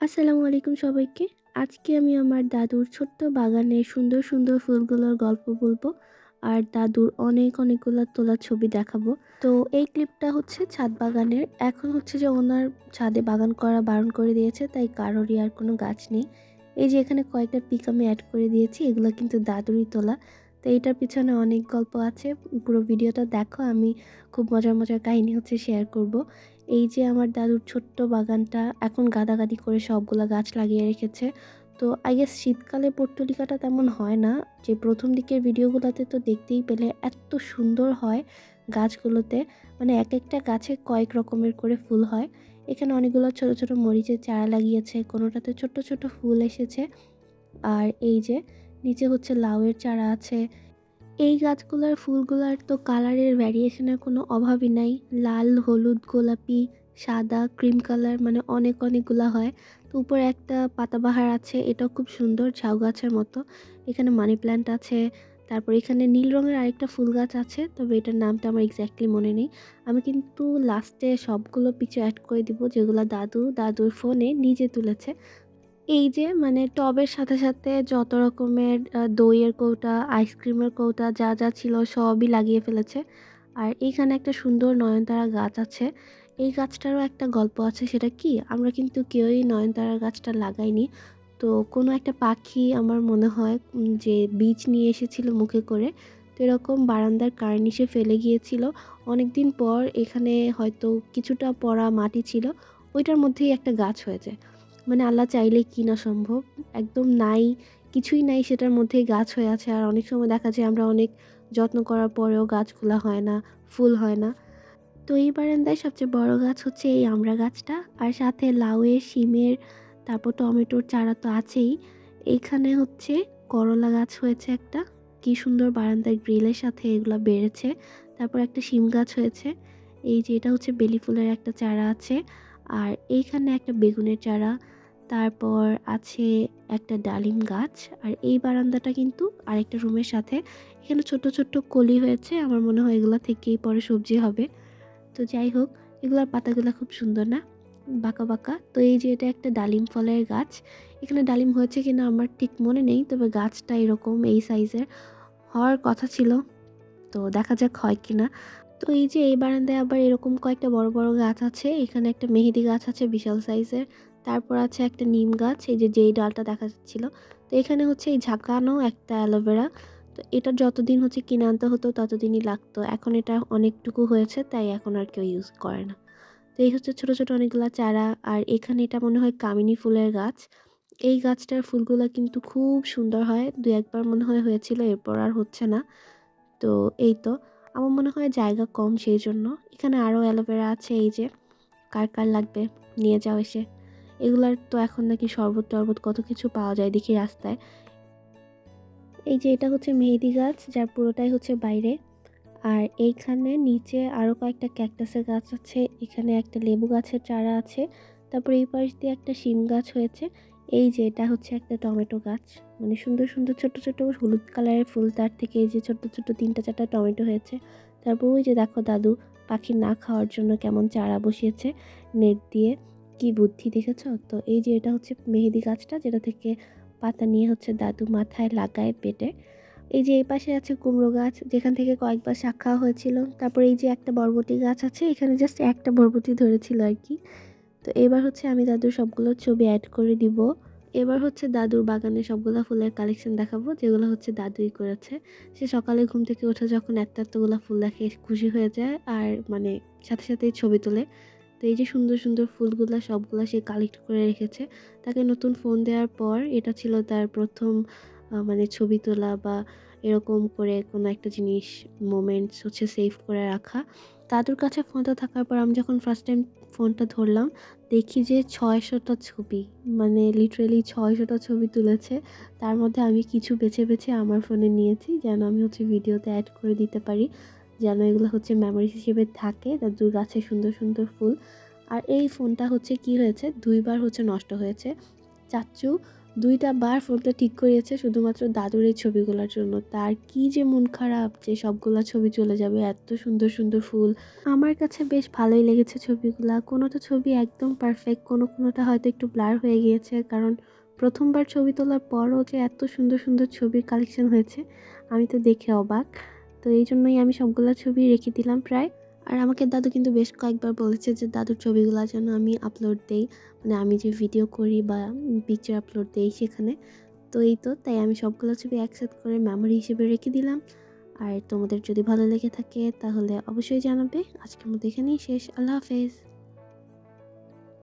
আসসালামু আলাইকুম সবাইকে। আজকে আমি আমার দাদুর ছোট্ট বাগানের সুন্দর, সুন্দর ফুলগুলোর গল্প বলবো। আর দাদুর অনেকগুলা তোলা ছবি দেখাবো। তো এই ক্লিপটা হচ্ছে ছাদ বাগানের। এখন হচ্ছে যে ওনার ছাদে বাগান করা বারণ করে দিয়েছে, তাই কারোরই আর কোনো গাছ নেই। এই যে এখানে কয়েকটা পিক আমি অ্যাড করে দিয়েছি, এগুলো কিন্তু দাদুরই তোলা। তো এইটার পিছনে অনেক গল্প আছে। পুরো ভিডিওটা দেখো, আমি খুব মজার কাহিনী হচ্ছে শেয়ার করব। এই যে আমার দাদুর ছোট্ট বাগানটা এখন গাদাগাদি করে সবগুলা গাছ লাগিয়ে রেখেছে। তো আই গেস শীতকালে পর্তুলিকাটা তেমন হয় না। যে প্রথম দিকের ভিডিওগুলোতে তো দেখতেই পেলে এত সুন্দর হয় গাছগুলোতে। মানে একটা গাছে কয়েক রকমের করে ফুল হয়। এখানে অনেকগুলো ছোট ছোট মরিচের চারা লাগিয়েছে, কোনোটাতে ছোট্ট ফুল এসেছে। আর এই যে নিচে হচ্ছে লাউয়ের চারা আছে। এই গাছগুলার ফুলগুলার তো কালারের ভ্যারিয়েশনের কোনো অভাবই নাই। লাল, হলুদ, গোলাপি, সাদা, ক্রিম কালার, মানে অনেকগুলা হয়। তো উপরে একটা পাতাবাহার আছে, এটাও খুব সুন্দর, ঝাউ গাছের মতো। এখানে মানি প্ল্যান্ট আছে। তারপর এখানে নীল রঙের আরেকটা ফুল গাছ আছে, তবে এটার নামটা আমার এক্স্যাক্টলি মনে নেই। আমি কিন্তু লাস্টে সবগুলো পিকচার অ্যাড করে দিব, যেগুলো দাদুর ফোনে নিজে তুলেছে। এই যে মানে টবের সাথে যত রকমের দইয়ের কৌটা, আইসক্রিমের কৌটা যা ছিল সবই লাগিয়ে ফেলেছে। আর এইখানে একটা সুন্দর নয়নতারা গাছ আছে। এই গাছটারও একটা গল্প আছে, সেটা কি, আমরা কিন্তু কেউই নয়নতারা গাছটা লাগাইনি। তো কোনো একটা পাখি আমার মনে হয় যে বীজ নিয়ে এসেছিল মুখে করে। তো এরকম বারান্দার কার্নিশে ফেলে গিয়েছিল। অনেকদিন পর এখানে হয়তো কিছুটা পড়া মাটি ছিল, ওইটার মধ্যেই একটা গাছ হয়ে যায়। মানে আল্লাহ চাইলেই কি না সম্ভব। একদম নাই, কিছুই নাই, সেটার মধ্যেই গাছ হয়ে আছে। আর অনেক সময় দেখা যায় আমরা অনেক যত্ন করার পরেও গাছগুলা হয় না, ফুল হয় না। তো এই বারান্দায় সবচেয়ে বড় গাছ হচ্ছে এই আমড়া গাছটা। আর সাথে লাউয়ের, শিমের, তারপর টমেটোর চারা তো আছেই। এইখানে হচ্ছে করলা গাছ হয়েছে একটা, কি সুন্দর বারান্দার গ্রিলের সাথে এগুলা বেড়েছে। তারপর একটা শিম গাছ হয়েছে। এই যে এটা হচ্ছে বেলি ফুলের একটা চারা আছে। আর এইখানে একটা বেগুনের চারা। তারপর আছে একটা ডালিম গাছ। আর এই বারান্দাটা কিন্তু আরেকটা রুমের সাথে। এখানে ছোট্ট কলি হয়েছে, আমার মনে হয় এগুলা থেকেই পরে সবজি হবে। তো যাই হোক, এগুলার পাতাগুলো খুব সুন্দর না, বাঁকা। তো এই যে এটা একটা ডালিম ফলের গাছ। এখানে ডালিম হয়েছে কিনা আমার ঠিক মনে নেই, তবে গাছটা এরকম এই সাইজের হওয়ার কথা ছিল। তো দেখা যাক হয় কিনা। তো এই যে এই বারান্দায় আবার এরকম কয়েকটা বড় গাছ আছে। এখানে একটা মেহেদি গাছ আছে বিশাল সাইজের। তারপর আছে একটা নিম গাছ, এই যে যেই ডালটা দেখা যাচ্ছিল। তো এখানে হচ্ছে এই ঝাঁকানো একটা অ্যালোভেরা। তো এটা যতদিন হচ্ছে কিনে আনতে হতো ততদিনই লাগতো, এখন এটা অনেকটুকু হয়েছে, তাই এখন আর কেউ ইউজ করে না। তো এই হচ্ছে ছোট অনেকগুলা চারা। আর এখানে এটা মনে হয় কামিনী ফুলের গাছ। এই গাছটার ফুলগুলা কিন্তু খুব সুন্দর হয়, দু একবার মনে হয় হয়েছিল, এরপর আর হচ্ছে না। তো এই তো, আমার মনে হয় জায়গা কম সেই জন্য। এখানে আরও অ্যালোভেরা আছে, এই যে কার লাগবে নিয়ে যাও এসে। এগুলার তো এখন নাকি শরবত টরবত কত কিছু পাওয়া যায় দেখি রাস্তায়। এই যে এটা হচ্ছে মেহেদি গাছ, যার পুরোটাই হচ্ছে বাইরে। আর এইখানে নিচে আরও কয়েকটা ক্যাকটাসের গাছ আছে। এখানে একটা লেবু গাছের চারা আছে। তারপর এই পাশ দিয়ে একটা শিম গাছ হয়েছে। এই যে এটা হচ্ছে একটা টমেটো গাছ। মানে সুন্দর ছোট হলুদ কালারের ফুল, তার থেকে এই যে ছোট 3টা 4টা টমেটো হয়েছে। তারপর ওই যে দেখো দাদু পাখি না খাওয়ার জন্য কেমন চারা বসিয়েছে নেট দিয়ে, কি বুদ্ধি দেখেছো তো। এই যে এটা হচ্ছে মেহেদি গাছটা, যেটা থেকে পাতা নিয়ে হচ্ছে দাদু মাথায় লাগায় পেটে। এই যে এই পাশে আছে কুমড়ো গাছ, যেখান থেকে কয়েকবার শাক খাওয়া হয়েছিল। তারপর এই যে একটা বরবটি গাছ আছে, এখানে জাস্ট একটা বরবটি ধরেছিল আর কি। তো এবার হচ্ছে আমি দাদুর সবগুলো ছবি অ্যাড করে দিব। এবার হচ্ছে দাদুর বাগানে সবগুলো ফুলের কালেকশন দেখাবো, যেগুলো হচ্ছে দাদুই করেছে। সে সকালে ঘুম থেকে উঠে যখন এতগুলো ফুল দেখে খুশি হয়ে যায়, আর মানে সাথেই ছবি তোলে। তো এই যে সুন্দর ফুলগুলা সবগুলা সে কালেক্ট করে রেখেছে। তাকে নতুন ফোন দেওয়ার পর এটা ছিল তার প্রথম মানে ছবি তোলা বা এরকম করে কোনো একটা জিনিস, মোমেন্টস হচ্ছে সেভ করে রাখা। দাদুর কাছে ফোনটা থাকার পর আমি যখন ফার্স্ট টাইম ফোনটা ধরলাম, দেখি যে 600টা ছবি, মানে লিটারেলি 600টা ছবি তুলেছে। তার মধ্যে আমি কিছু বেছে আমার ফোনে নিয়েছি, যেন আমি হচ্ছে ভিডিওতে অ্যাড করে দিতে পারি, যেন এগুলো হচ্ছে মেমোরিজ হিসেবে থাকে দাদুর গাছে সুন্দর ফুল। আর এই ফোনটা হচ্ছে কি হয়েছে, 2বার হচ্ছে নষ্ট হয়েছে। চাচ্চু 2টা বার ফোনটা ঠিক করিয়েছে শুধুমাত্র দাদুর এই ছবিগুলোর জন্য। তার কি যে মন খারাপ যে সবগুলা ছবি চলে যাবে, এত সুন্দর সুন্দর ফুল। আমার কাছে বেশ ভালোই লেগেছে ছবিগুলা। কোনোটা ছবি একদম পারফেক্ট, কোনোটা হয়তো একটু ব্লার হয়ে গিয়েছে, কারণ প্রথমবার ছবি তোলার পরও যে এত সুন্দর সুন্দর ছবির কালেকশন হয়েছে আমি তো দেখে অবাক। তো এই জন্যই আমি সবগুলা ছবি রেখে দিলাম প্রায়। আর আমাকে দাদু কিন্তু বেশ কয়েকবার বলেছে যে দাদুর ছবিগুলা যেন আমি আপলোড দেই, মানে আমি যে ভিডিও করি বা পিকচার আপলোড দেই সেখানে। তো এই তো, তাই আমি সবগুলো ছবি একসাথে করে মেমোরি হিসেবে রেখে দিলাম। আর তোমাদের যদি ভালো লেগে থাকে তাহলে অবশ্যই জানাবে। আজকের মতো এখানেই শেষ। আল্লাহ হাফেজ।